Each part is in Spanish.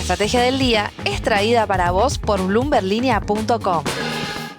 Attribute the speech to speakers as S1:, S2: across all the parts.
S1: estrategia del día es traída para vos por bloomberglinea.com.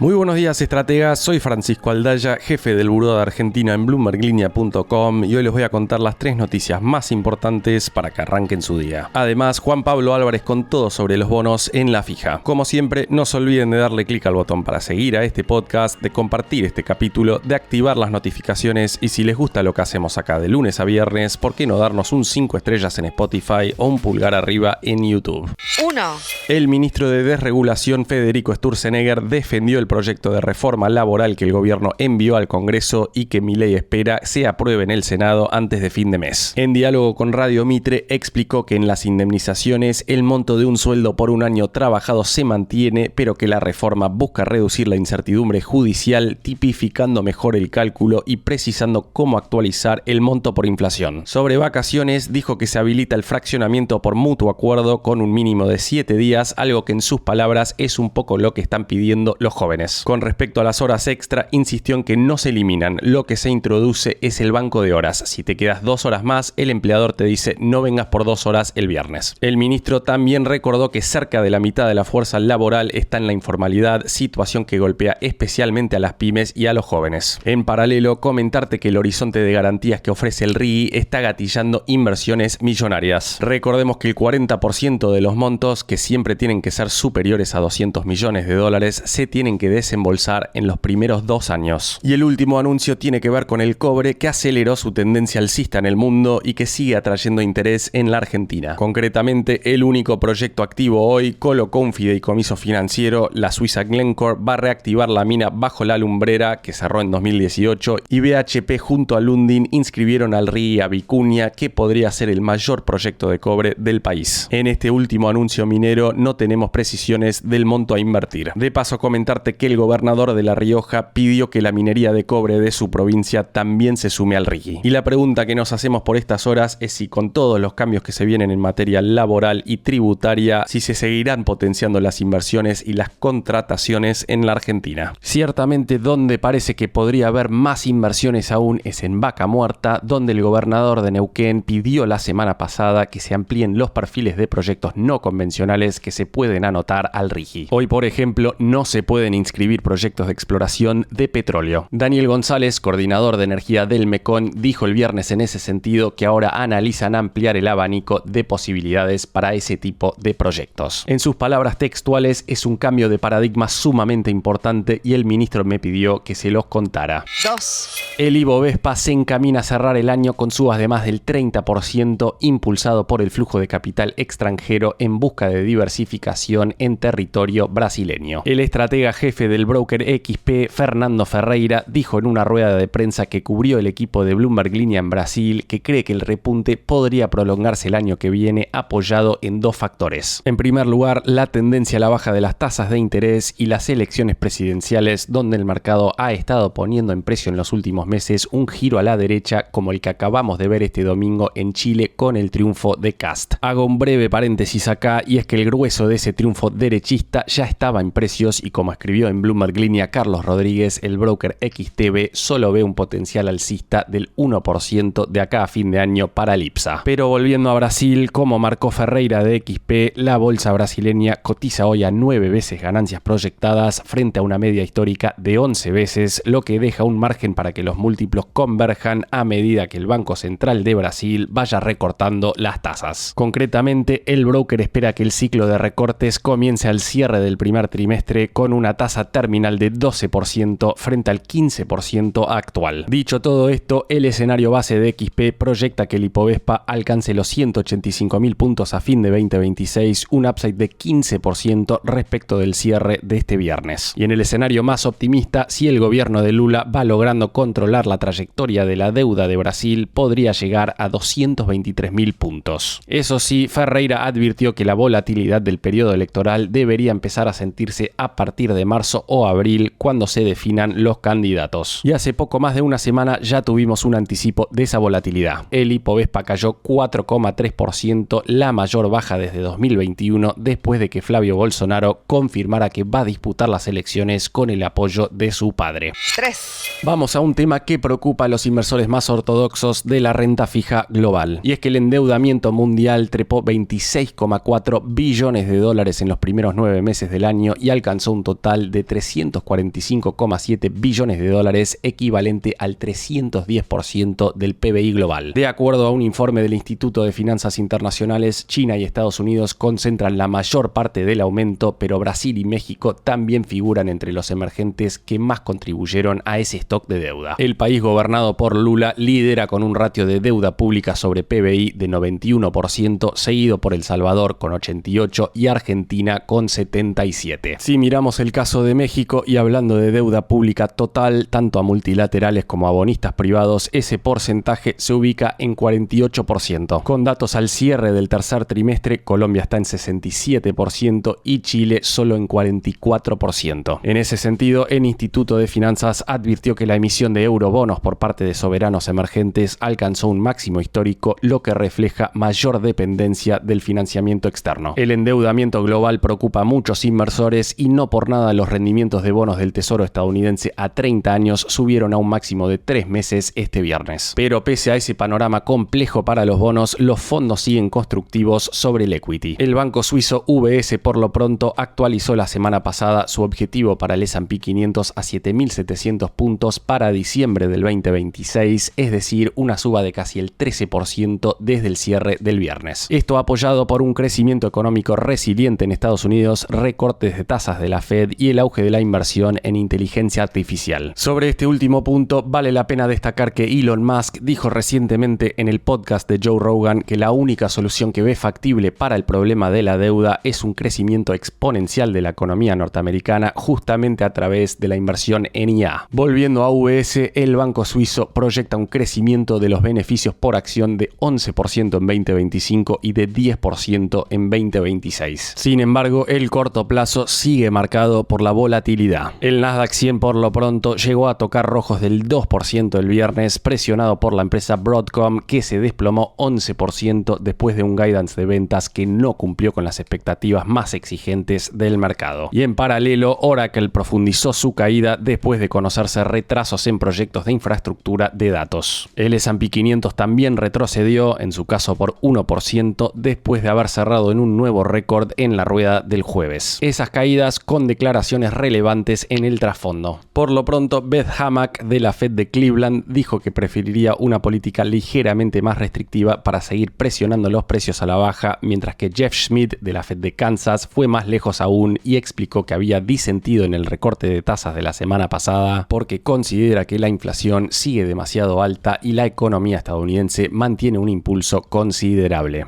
S2: Muy buenos días, estrategas. Soy Francisco Aldaya, jefe del Buró de Argentina en bloomberglinea.com, y hoy les voy a contar las 3 noticias más importantes para que arranquen su día. Además, Juan Pablo Álvarez con todo sobre los bonos en la fija. Como siempre, no se olviden de darle clic al botón para seguir a este podcast, de compartir este capítulo, de activar las notificaciones y si les gusta lo que hacemos acá de lunes a viernes, ¿por qué no darnos un 5 estrellas en Spotify o un pulgar arriba en YouTube?
S1: 1.
S2: El ministro de Desregulación, Federico Sturzenegger, defendió el proyecto de reforma laboral que el gobierno envió al Congreso y que Milei espera se apruebe en el Senado antes de fin de mes. En diálogo con Radio Mitre, explicó que en las indemnizaciones el monto de un sueldo por un año trabajado se mantiene, pero que la reforma busca reducir la incertidumbre judicial, tipificando mejor el cálculo y precisando cómo actualizar el monto por inflación. Sobre vacaciones, dijo que se habilita el fraccionamiento por mutuo acuerdo con un mínimo de 7 días, algo que en sus palabras es un poco lo que están pidiendo los jóvenes. Con respecto a las horas extra, insistió en que no se eliminan, lo que se introduce es el banco de horas. Si te quedas 2 horas más, el empleador te dice no vengas por 2 horas el viernes. El ministro también recordó que cerca de la mitad de la fuerza laboral está en la informalidad, situación que golpea especialmente a las pymes y a los jóvenes. En paralelo, comentarte que el horizonte de garantías que ofrece el RIGI está gatillando inversiones millonarias. Recordemos que el 40% de los montos, que siempre tienen que ser superiores a $200 millones, se tienen que desembolsar en los primeros 2 años. Y el último anuncio tiene que ver con el cobre, que aceleró su tendencia alcista en el mundo y que sigue atrayendo interés en la Argentina. Concretamente, el único proyecto activo hoy colocó un fideicomiso financiero. La suiza Glencore va a reactivar la mina Bajo la Lumbrera, que cerró en 2018, y BHP junto a Lundin inscribieron al RIGI a Vicuña, que podría ser el mayor proyecto de cobre del país. En este último anuncio minero no tenemos precisiones del monto a invertir. De paso, comentarte que el gobernador de La Rioja pidió que la minería de cobre de su provincia también se sume al RIGI. Y la pregunta que nos hacemos por estas horas es si con todos los cambios que se vienen en materia laboral y tributaria, si se seguirán potenciando las inversiones y las contrataciones en la Argentina. Ciertamente, donde parece que podría haber más inversiones aún es en Vaca Muerta, donde el gobernador de Neuquén pidió la semana pasada que se amplíen los perfiles de proyectos no convencionales que se pueden anotar al RIGI. Hoy, por ejemplo, no se pueden inscribir proyectos de exploración de petróleo. Daniel González, coordinador de energía del MECON, dijo el viernes en ese sentido que ahora analizan ampliar el abanico de posibilidades para ese tipo de proyectos. En sus palabras textuales, es un cambio de paradigma sumamente importante y el ministro me pidió que se los contara.
S1: 2.
S2: El Ibovespa se encamina a cerrar el año con subas de más del 30%, impulsado por el flujo de capital extranjero en busca de diversificación en territorio brasileño. El estratega jefe del broker XP, Fernando Ferreira, dijo en una rueda de prensa que cubrió el equipo de Bloomberg Linea en Brasil que cree que el repunte podría prolongarse el año que viene, apoyado en 2 factores. En primer lugar, la tendencia a la baja de las tasas de interés y las elecciones presidenciales, donde el mercado ha estado poniendo en precio en los últimos meses un giro a la derecha como el que acabamos de ver este domingo en Chile con el triunfo de Kast. Hago un breve paréntesis acá, y es que el grueso de ese triunfo derechista ya estaba en precios y, como escribió en Bloomberg Linea Carlos Rodríguez, el broker XTB solo ve un potencial alcista del 1% de acá a fin de año para el IPSA. Pero volviendo a Brasil, como marcó Ferreira de XP, la bolsa brasileña cotiza hoy a 9 veces ganancias proyectadas frente a una media histórica de 11 veces, lo que deja un margen para que los múltiplos converjan a medida que el Banco Central de Brasil vaya recortando las tasas. Concretamente, el broker espera que el ciclo de recortes comience al cierre del primer trimestre con una tasa terminal de 12% frente al 15% actual. Dicho todo esto, el escenario base de XP proyecta que el Ibovespa alcance los 185.000 puntos a fin de 2026, un upside de 15% respecto del cierre de este viernes. Y en el escenario más optimista, si el gobierno de Lula va logrando controlar la trayectoria de la deuda de Brasil, podría llegar a 223.000 puntos. Eso sí, Ferreira advirtió que la volatilidad del periodo electoral debería empezar a sentirse a partir de marzo marzo o abril, cuando se definan los candidatos. Y hace poco más de una semana ya tuvimos un anticipo de esa volatilidad. El Ibovespa cayó 4,3%, la mayor baja desde 2021, después de que Flavio Bolsonaro confirmara que va a disputar las elecciones con el apoyo de su padre.
S1: 3.
S2: Vamos a un tema que preocupa a los inversores más ortodoxos de la renta fija global. Y es que el endeudamiento mundial trepó 26,4 billones de dólares en los primeros 9 meses del año y alcanzó un total de 345,7 billones de dólares, equivalente al 310% del PBI global. De acuerdo a un informe del Instituto de Finanzas Internacionales, China y Estados Unidos concentran la mayor parte del aumento, pero Brasil y México también figuran entre los emergentes que más contribuyeron a ese stock de deuda. El país gobernado por Lula lidera con un ratio de deuda pública sobre PBI de 91%, seguido por El Salvador con 88% y Argentina con 77%. Si miramos el caso de México y hablando de deuda pública total, tanto a multilaterales como a bonistas privados, ese porcentaje se ubica en 48%. Con datos al cierre del tercer trimestre, Colombia está en 67% y Chile solo en 44%. En ese sentido, el Instituto de Finanzas advirtió que la emisión de eurobonos por parte de soberanos emergentes alcanzó un máximo histórico, lo que refleja mayor dependencia del financiamiento externo. El endeudamiento global preocupa a muchos inversores y no por nada los rendimientos de bonos del Tesoro estadounidense a 30 años subieron a un máximo de 3 meses este viernes. Pero pese a ese panorama complejo para los bonos, los fondos siguen constructivos sobre el equity. El banco suizo UBS por lo pronto actualizó la semana pasada su objetivo para el S&P 500 a 7.700 puntos para diciembre del 2026, es decir, una suba de casi el 13% desde el cierre del viernes. Esto apoyado por un crecimiento económico resiliente en Estados Unidos, recortes de tasas de la Fed y el auge de la inversión en inteligencia artificial. Sobre este último punto, vale la pena destacar que Elon Musk dijo recientemente en el podcast de Joe Rogan que la única solución que ve factible para el problema de la deuda es un crecimiento exponencial de la economía norteamericana justamente a través de la inversión en IA. Volviendo a UBS, el banco suizo proyecta un crecimiento de los beneficios por acción de 11% en 2025 y de 10% en 2026. Sin embargo, el corto plazo sigue marcado por la volatilidad. El Nasdaq 100 por lo pronto llegó a tocar rojos del 2% el viernes, presionado por la empresa Broadcom, que se desplomó 11% después de un guidance de ventas que no cumplió con las expectativas más exigentes del mercado. Y en paralelo, Oracle profundizó su caída después de conocerse retrasos en proyectos de infraestructura de datos. El S&P 500 también retrocedió, en su caso por 1%, después de haber cerrado en un nuevo récord en la rueda del jueves. Esas caídas con declaraciones relevantes en el trasfondo. Por lo pronto, Beth Hammack de la Fed de Cleveland dijo que preferiría una política ligeramente más restrictiva para seguir presionando los precios a la baja, mientras que Jeff Schmidt de la Fed de Kansas fue más lejos aún y explicó que había disentido en el recorte de tasas de la semana pasada porque considera que la inflación sigue demasiado alta y la economía estadounidense mantiene un impulso considerable.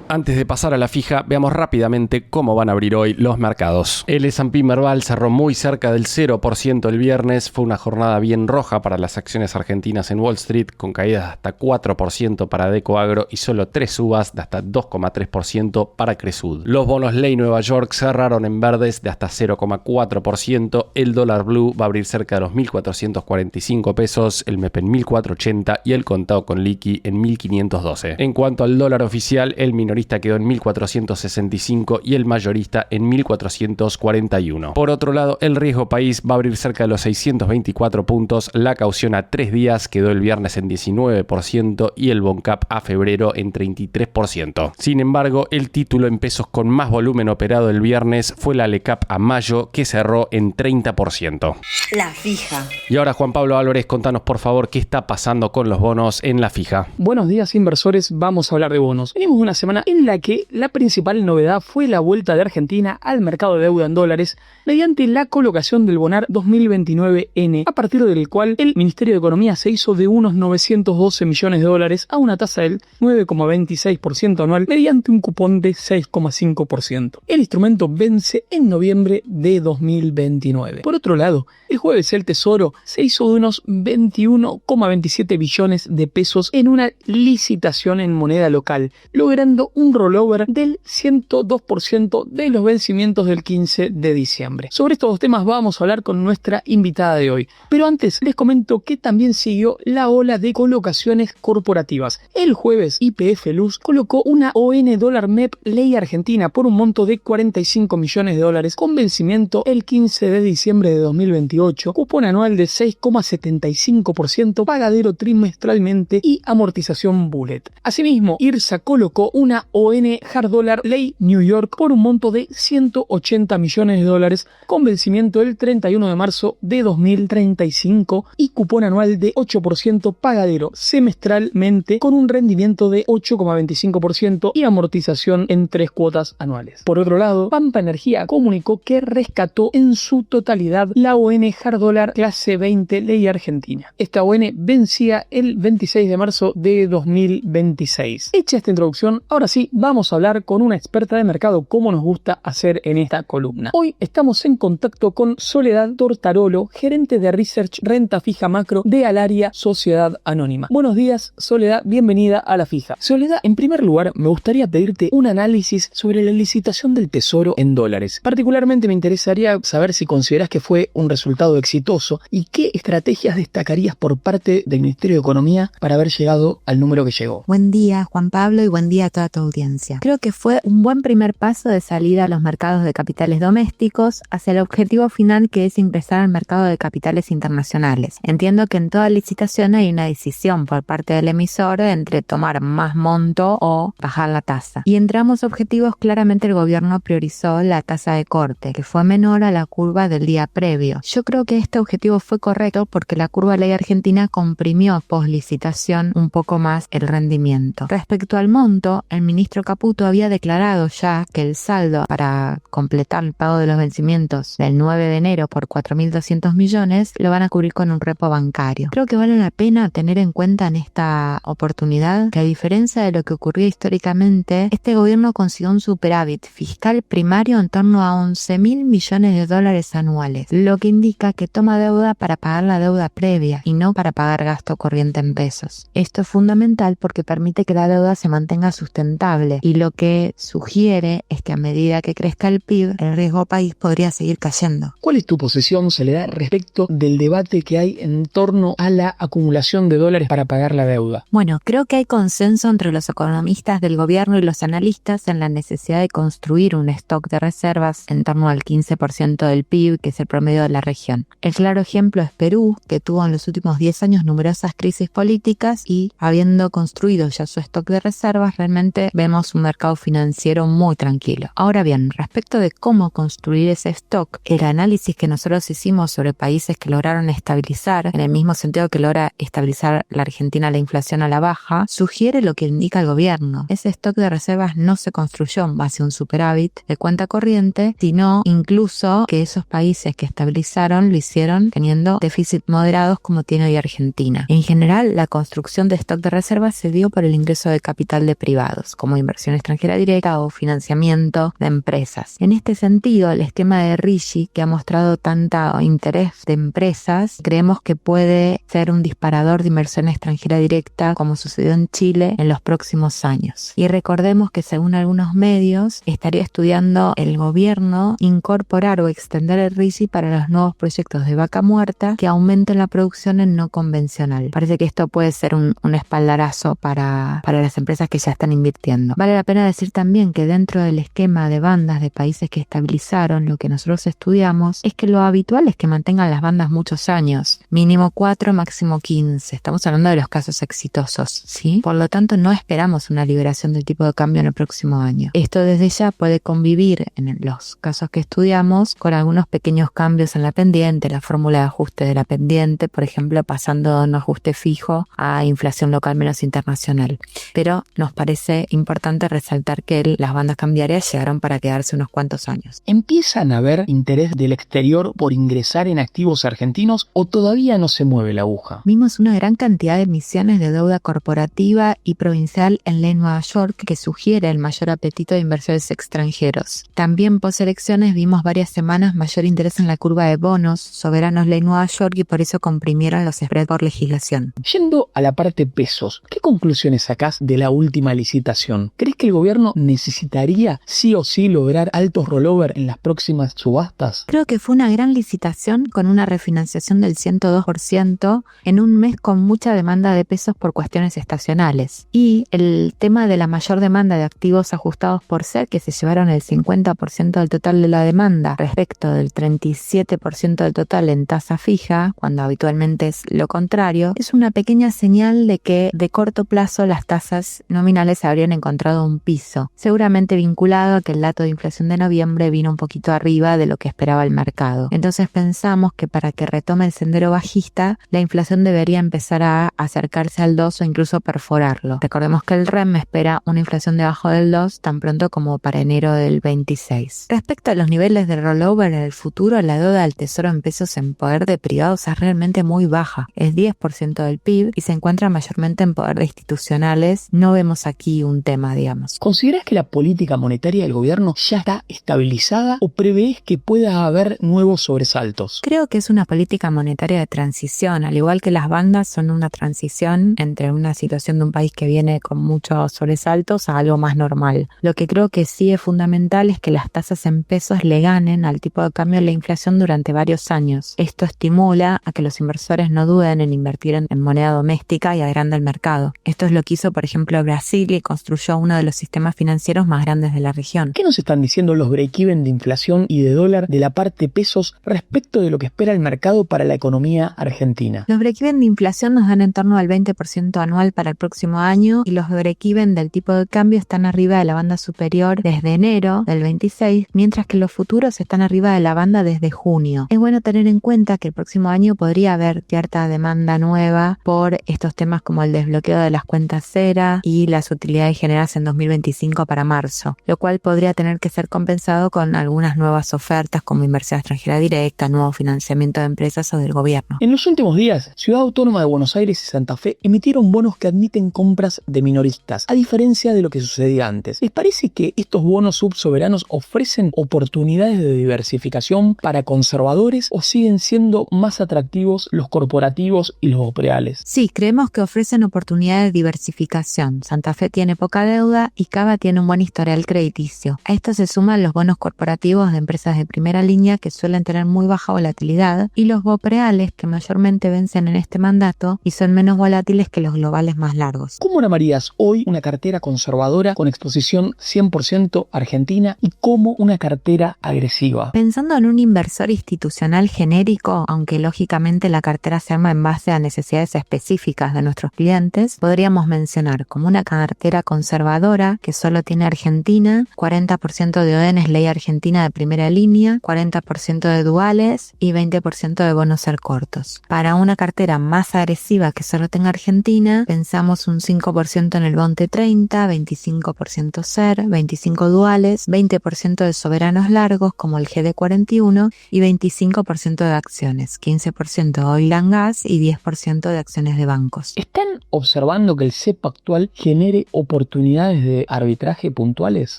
S2: Antes de pasar a la fija, veamos rápidamente cómo van a abrir hoy los mercados. El S&P Merval cerró muy cerca del 0% el viernes. Fue una jornada bien roja para las acciones argentinas en Wall Street, con caídas de hasta 4% para Adecoagro y solo 3 subas de hasta 2,3% para Cresud. Los bonos Ley Nueva York cerraron en verdes de hasta 0,4%. El dólar blue va a abrir cerca de los 1.445 pesos, el MEP en 1.480 y el contado con liqui en 1.512. En cuanto al dólar oficial, el minorista quedó en 1.465 y el mayorista en 1.441. Por otro lado, el riesgo país va a abrir cerca de los 624 puntos, la caución a 3 días quedó el viernes en 19% y el Boncap a febrero en 33%. Sin embargo, el título en pesos con más volumen operado el viernes fue la LECAP a mayo, que cerró en 30%.
S3: La fija.
S2: Y ahora, Juan Pablo Álvarez, contanos por favor qué está pasando con los bonos en la fija.
S4: Buenos días, inversores, vamos a hablar de bonos. Venimos de una semana en la que la principal novedad fue la vuelta de Argentina al mercado de deuda en dólares mediante la colocación del Bonar 2029N, a partir del cual el Ministerio de Economía se hizo de unos 912 millones de dólares a una tasa del 9,26% anual mediante un cupón de 6,5%. El instrumento vence en noviembre de 2029. Por otro lado, el jueves el Tesoro se hizo de unos 21,27 billones de pesos en una licitación en moneda local, logrando un rollover del 102% de los vencimientos del 15 de diciembre. Sobre estos dos temas vamos a hablar con nuestra invitada de hoy. Pero antes les comento que también siguió la ola de colocaciones corporativas. El jueves YPF Luz colocó una ON dólar MEP Ley Argentina por un monto de $45 millones con vencimiento el 15 de diciembre de 2028, cupón anual de 6,75%, pagadero trimestralmente y amortización bullet. Asimismo, IRSA colocó una ON Hard Dollar Ley New York por un monto de $180 millones con vencimiento el 31 de marzo de 2035 y cupón anual de 8%, pagadero semestralmente con un rendimiento de 8,25% y amortización en 3 cuotas anuales. Por otro lado, Pampa Energía comunicó que rescató en su totalidad la ON Hard Dollar clase 20 Ley Argentina. Esta ON vencía el 26 de marzo de 2026. Hecha esta introducción, ahora sí vamos a hablar con una experta de mercado, como nos gusta hacer en esta columna. Hoy estamos en contacto con Soledad Tortarolo, gerente de Research Renta Fija Macro de Alaria Sociedad Anónima. Buenos días, Soledad, bienvenida a La Fija. Soledad, en primer lugar, me gustaría pedirte un análisis sobre la licitación del Tesoro en dólares. Particularmente me interesaría saber si consideras que fue un resultado exitoso y qué estrategias destacarías por parte del Ministerio de Economía para haber llegado al número que llegó.
S3: Buen día, Juan Pablo, y buen día a toda tu audiencia. Creo que fue un buen primer paso de salida a los mercados de capitales domésticos hacia el objetivo final, que es ingresar al mercado de capitales internacionales. Entiendo que en toda licitación hay una decisión por parte del emisor entre tomar más monto o bajar la tasa. Y entre ambos objetivos, claramente el gobierno priorizó la tasa de corte, que fue menor a la curva del día previo. Yo creo que este objetivo fue correcto porque la curva Ley Argentina comprimió post licitación un poco más el rendimiento. Respecto al monto, el ministro Caputo había declarado ya que el saldo para completar el pago de los vencimientos del 9 de enero por 4.200 millones lo van a cubrir con un repo bancario. Creo que vale la pena tener en cuenta en esta oportunidad que, a diferencia de lo que ocurría históricamente, este gobierno consiguió un superávit fiscal primario en torno a 11.000 millones de dólares anuales, lo que indica que toma deuda para pagar la deuda previa y no para pagar gasto corriente en pesos. Esto es fundamental porque permite que la deuda se mantenga sustentable, y lo que sugiere es que a medida que crezca el PIB, el riesgo país podría seguir cayendo.
S4: ¿Cuál es tu posición, Soledad, respecto del debate que hay en torno a la acumulación de dólares para pagar la deuda?
S3: Bueno, creo que hay consenso entre los economistas del gobierno y los analistas en la necesidad de construir un stock de reservas en torno al 15% del PIB, que es el promedio de la región. El claro ejemplo es Perú, que tuvo en los últimos 10 años numerosas crisis políticas y, habiendo construido ya su stock de reservas, realmente vemos un mercado financiero muy tranquilo. Ahora bien, respecto de cómo construir ese stock, el análisis que nosotros hicimos sobre países que lograron estabilizar, en el mismo sentido que logra estabilizar la Argentina la inflación a la baja, sugiere lo que indica el gobierno. Ese stock de reservas no se construyó en base a un superávit de cuenta corriente, sino incluso que esos países que estabilizaron lo hicieron teniendo déficit moderados como tiene hoy Argentina. En general, la construcción de stock de reservas se dio por el ingreso de capital de privados, como inversión extranjera directa o financiamiento de empresas. En este sentido, el esquema de RIGI, que ha mostrado tanto interés de empresas, creemos que puede ser un disparador de inversión extranjera directa, como sucedió en Chile en los próximos años. Y recordemos que, según algunos medios, estaría estudiando el gobierno incorporar o extender el RIGI para los nuevos proyectos de vaca muerta que aumenten la producción en no convencional. Parece que esto puede ser un espaldarazo para las empresas que ya están invirtiendo. Vale la pena decir también que dentro del esquema de bandas de países que estabilizaron, lo que nosotros estudiamos es que lo habitual es que mantengan las bandas muchos años, mínimo 4, máximo 15. Estamos hablando de los casos exitosos, ¿sí? Por lo tanto, no esperamos una liberación del tipo de cambio en el próximo año. Esto desde ya puede convivir, en los casos que estudiamos, con algunos pequeños cambios en la pendiente, la fórmula de ajuste de la pendiente, por ejemplo, pasando de un ajuste fijo a inflación local menos internacional. Pero nos parece importante resaltar que las bandas cambiarias llegaron para quedarse unos cuantos años.
S4: ¿Empiezan a haber interés del exterior por ingresar en activos argentinos o todavía no se mueve la aguja?
S3: Vimos una gran cantidad de emisiones de deuda corporativa y provincial en ley Nueva York, que sugiere el mayor apetito de inversores extranjeros. También post elecciones vimos varias semanas mayor interés en la curva de bonos soberanos ley Nueva York, y por eso comprimieron los spreads por legislación.
S4: Yendo a la parte pesos, ¿qué conclusiones sacás de la última licitación inflación. ¿Crees que el gobierno necesitaría sí o sí lograr altos rollover en las próximas subastas?
S3: Creo que fue una gran licitación con una refinanciación del 102% en un mes con mucha demanda de pesos por cuestiones estacionales. Y el tema de la mayor demanda de activos ajustados por ser, que se llevaron el 50% del total de la demanda respecto del 37% del total en tasa fija, cuando habitualmente es lo contrario, es una pequeña señal de que de corto plazo las tasas nominales habrían encontrado un piso, seguramente vinculado a que el dato de inflación de noviembre vino un poquito arriba de lo que esperaba el mercado. Entonces pensamos que para que retome el sendero bajista, la inflación debería empezar a acercarse al 2 o incluso perforarlo. Recordemos que el REM espera una inflación debajo del 2 tan pronto como para enero del 26. Respecto a los niveles de rollover en el futuro, la deuda del Tesoro en pesos en poder de privados es realmente muy baja. Es 10% del PIB y se encuentra mayormente en poder de institucionales. No vemos aquí un tema, digamos.
S4: ¿Consideras que la política monetaria del gobierno ya está estabilizada o prevés que pueda haber nuevos sobresaltos?
S3: Creo que es una política monetaria de transición, al igual que las bandas son una transición entre una situación de un país que viene con muchos sobresaltos a algo más normal. Lo que creo que sí es fundamental es que las tasas en pesos le ganen al tipo de cambio de la inflación durante varios años. Esto estimula a que los inversores no duden en invertir en moneda doméstica y agranda el mercado. Esto es lo que hizo, por ejemplo, Brasil y construyó uno de los sistemas financieros más grandes de la región.
S4: ¿Qué nos están diciendo los break-even de inflación y de dólar de la parte pesos respecto de lo que espera el mercado para la economía argentina?
S3: Los break-even de inflación nos dan en torno al 20% anual para el próximo año y los break-even del tipo de cambio están arriba de la banda superior desde enero del 26, mientras que los futuros están arriba de la banda desde junio. Es bueno tener en cuenta que el próximo año podría haber cierta demanda nueva por estos temas como el desbloqueo de las cuentas cera y las utilidades generadas en 2025 para marzo, lo cual podría tener que ser compensado con algunas nuevas ofertas como inversión extranjera directa, nuevo financiamiento de empresas o del gobierno.
S4: En los últimos días, Ciudad Autónoma de Buenos Aires y Santa Fe emitieron bonos que admiten compras de minoristas, a diferencia de lo que sucedía antes. ¿Les parece que estos bonos subsoberanos ofrecen oportunidades de diversificación para conservadores o siguen siendo más atractivos los corporativos y los bopreales?
S3: Sí, creemos que ofrecen oportunidades de diversificación. Santa Fe tiene poca deuda y Cava tiene un buen historial crediticio. A esto se suman los bonos corporativos de empresas de primera línea que suelen tener muy baja volatilidad y los bopreales que mayormente vencen en este mandato y son menos volátiles que los globales más largos.
S4: ¿Cómo armarías hoy una cartera conservadora con exposición 100% argentina y como una cartera agresiva?
S3: Pensando en un inversor institucional genérico, aunque lógicamente la cartera se arma en base a necesidades específicas de nuestros clientes, podríamos mencionar como una cartera conservadora que solo tiene Argentina, 40% de ONs ley argentina de primera línea, 40% de duales y 20% de bonos ser cortos. Para una cartera más agresiva que solo tenga Argentina, pensamos un 5% en el Bond T30, 25% ser, 25 duales, 20% de soberanos largos como el GD41 y 25% de acciones, 15% oil and gas y 10% de acciones de bancos.
S4: ¿Están observando que el cepo actual genere oportunidades de arbitraje puntuales?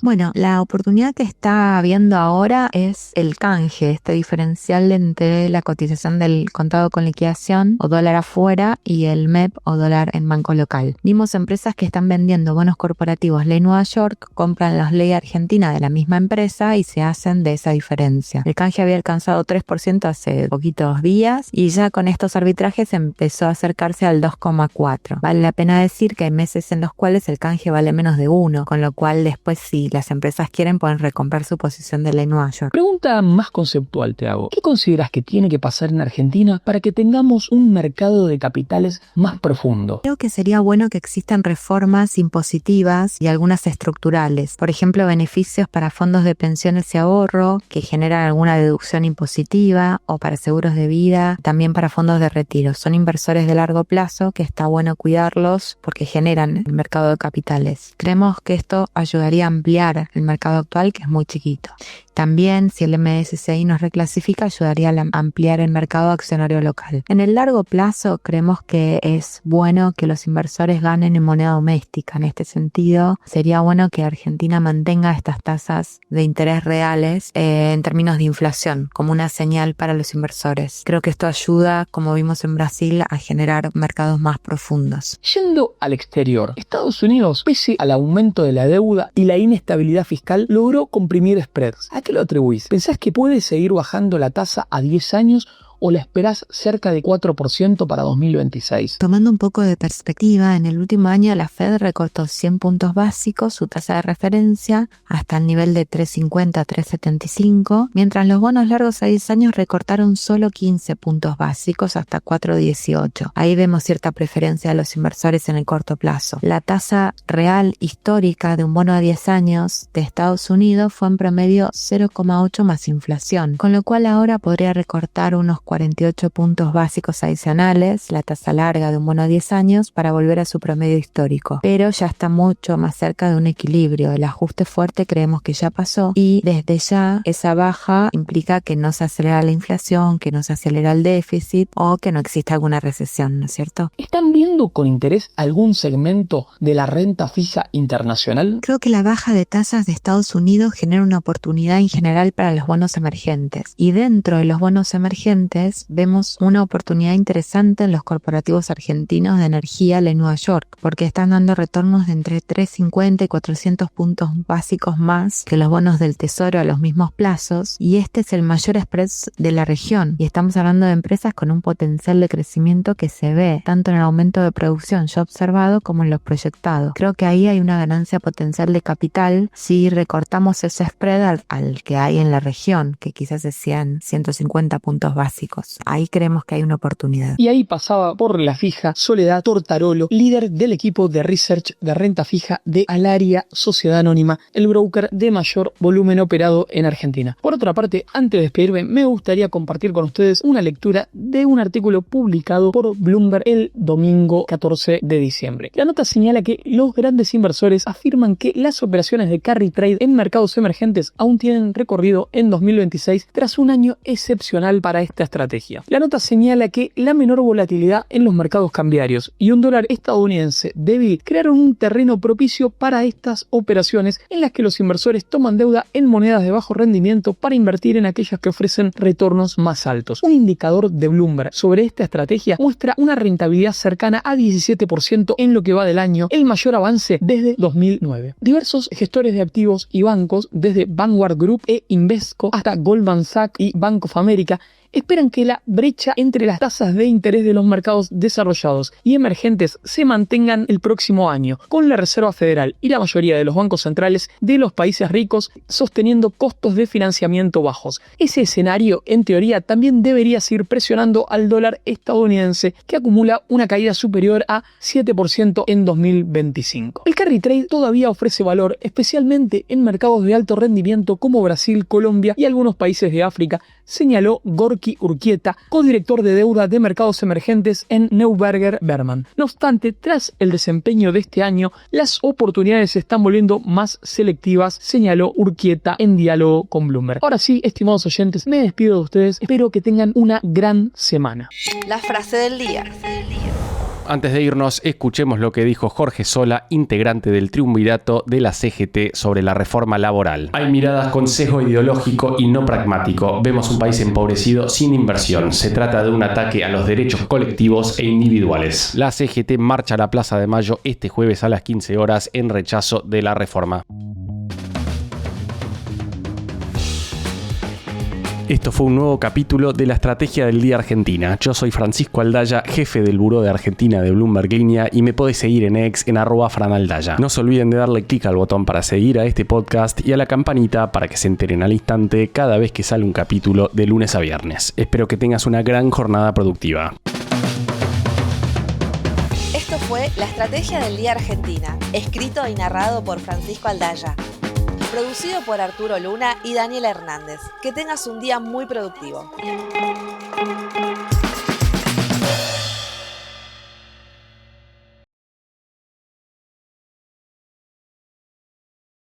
S3: Bueno, la oportunidad que está habiendo ahora es el canje, este diferencial entre la cotización del contado con liquidación o dólar afuera y el MEP o dólar en banco local. Vimos empresas que están vendiendo bonos corporativos ley Nueva York, compran los ley Argentina de la misma empresa y se hacen de esa diferencia. El canje había alcanzado 3% hace poquitos días y ya con estos arbitrajes empezó a acercarse al 2,4%. Vale la pena decir que hay meses en los cuales el canje vale menos de 1, con lo cual después si las empresas quieren pueden recomprar su posición de ley Nueva York.
S4: Pregunta más conceptual te hago. ¿Qué consideras que tiene que pasar en Argentina para que tengamos un mercado de capitales más profundo?
S3: Creo que sería bueno que existan reformas impositivas y algunas estructurales. Por ejemplo, beneficios para fondos de pensiones y ahorro que generan alguna deducción impositiva o para seguros de vida, también para fondos de retiro. Son inversores de largo plazo que está bueno cuidarlos porque generan el mercado de capitales. Creemos que esto ayudaría a ampliar el mercado actual, que es muy chiquito. También, si el MSCI nos reclasifica, ayudaría a ampliar el mercado accionario local. En el largo plazo, creemos que es bueno que los inversores ganen en moneda doméstica. En este sentido, sería bueno que Argentina mantenga estas tasas de interés reales en términos de inflación, como una señal para los inversores. Creo que esto ayuda, como vimos en Brasil, a generar mercados más profundos.
S4: Yendo al exterior, Estados Unidos pese al aumento de la deuda y la inestabilidad fiscal, logró comprimir spreads. ¿A qué lo atribuís? ¿Pensás que puede seguir bajando la tasa a 10 años o la esperás cerca de 4% para 2026?
S3: Tomando un poco de perspectiva, en el último año la Fed recortó 100 puntos básicos su tasa de referencia hasta el nivel de 3.50-3.75, mientras los bonos largos a 10 años recortaron solo 15 puntos básicos hasta 4.18. Ahí vemos cierta preferencia de los inversores en el corto plazo. La tasa real histórica de un bono a 10 años de Estados Unidos fue en promedio 0,8 más inflación, con lo cual ahora podría recortar unos 48 puntos básicos adicionales, la tasa larga de un bono a 10 años, para volver a su promedio histórico. Pero ya está mucho más cerca de un equilibrio. El ajuste fuerte creemos que ya pasó y desde ya esa baja implica que no se acelera la inflación, que no se acelera el déficit o que no existe alguna recesión, ¿no es cierto?
S4: ¿Están viendo con interés algún segmento de la renta fija internacional?
S3: Creo que la baja de tasas de Estados Unidos genera una oportunidad en general para los bonos emergentes. Y dentro de los bonos emergentes vemos una oportunidad interesante en los corporativos argentinos de energía de Nueva York, porque están dando retornos de entre 350 y 400 puntos básicos más que los bonos del Tesoro a los mismos plazos, y este es el mayor spread de la región, y estamos hablando de empresas con un potencial de crecimiento que se ve tanto en el aumento de producción ya observado como en los proyectados. Creo que ahí hay una ganancia potencial de capital si recortamos ese spread al que hay en la región, que quizás es 150 puntos básicos. Ahí creemos que hay una oportunidad.
S4: Y ahí pasaba por la fija Soledad Tortarolo, líder del equipo de research de renta fija de Alaria Sociedad Anónima, el broker de mayor volumen operado en Argentina. Por otra parte, antes de despedirme, me gustaría compartir con ustedes una lectura de un artículo publicado por Bloomberg el domingo 14 de diciembre. La nota señala que los grandes inversores afirman que las operaciones de carry trade en mercados emergentes aún tienen recorrido en 2026 tras un año excepcional para esta estrategia. La nota señala que la menor volatilidad en los mercados cambiarios y un dólar estadounidense débil crearon un terreno propicio para estas operaciones en las que los inversores toman deuda en monedas de bajo rendimiento para invertir en aquellas que ofrecen retornos más altos. Un indicador de Bloomberg sobre esta estrategia muestra una rentabilidad cercana a 17% en lo que va del año, el mayor avance desde 2009. Diversos gestores de activos y bancos, desde Vanguard Group e Invesco hasta Goldman Sachs y Bank of America, esperan que la brecha entre las tasas de interés de los mercados desarrollados y emergentes se mantengan el próximo año, con la Reserva Federal y la mayoría de los bancos centrales de los países ricos sosteniendo costos de financiamiento bajos. Ese escenario, en teoría, también debería seguir presionando al dólar estadounidense, que acumula una caída superior a 7% en 2025. El carry trade todavía ofrece valor, especialmente en mercados de alto rendimiento como Brasil, Colombia y algunos países de África, señaló Gorky Urquieta, codirector de deuda de mercados emergentes en Neuberger Berman. No obstante, tras el desempeño de este año, las oportunidades se están volviendo más selectivas, señaló Urquieta en diálogo con Bloomberg. Ahora sí, estimados oyentes, me despido de ustedes. Espero que tengan una gran semana.
S1: La frase del día.
S2: Antes de irnos, escuchemos lo que dijo Jorge Sola, integrante del triunvirato de la CGT sobre la reforma laboral. Hay miradas con sesgo ideológico y no pragmático. Vemos un país empobrecido sin inversión. Se trata de un ataque a los derechos colectivos e individuales. La CGT marcha a la Plaza de Mayo este jueves a las 15 horas en rechazo de la reforma. Esto fue un nuevo capítulo de la Estrategia del Día Argentina. Yo soy Francisco Aldaya, jefe del Buró de Argentina de Bloomberg Línea, y me podés seguir en X en @franaldaya. No se olviden de darle clic al botón para seguir a este podcast y a la campanita para que se enteren al instante cada vez que sale un capítulo de lunes a viernes. Espero que tengas una gran jornada productiva.
S1: Esto fue La Estrategia del Día Argentina, escrito y narrado por Francisco Aldaya. Producido por Arturo Luna y Daniela Hernández. Que tengas un día muy productivo.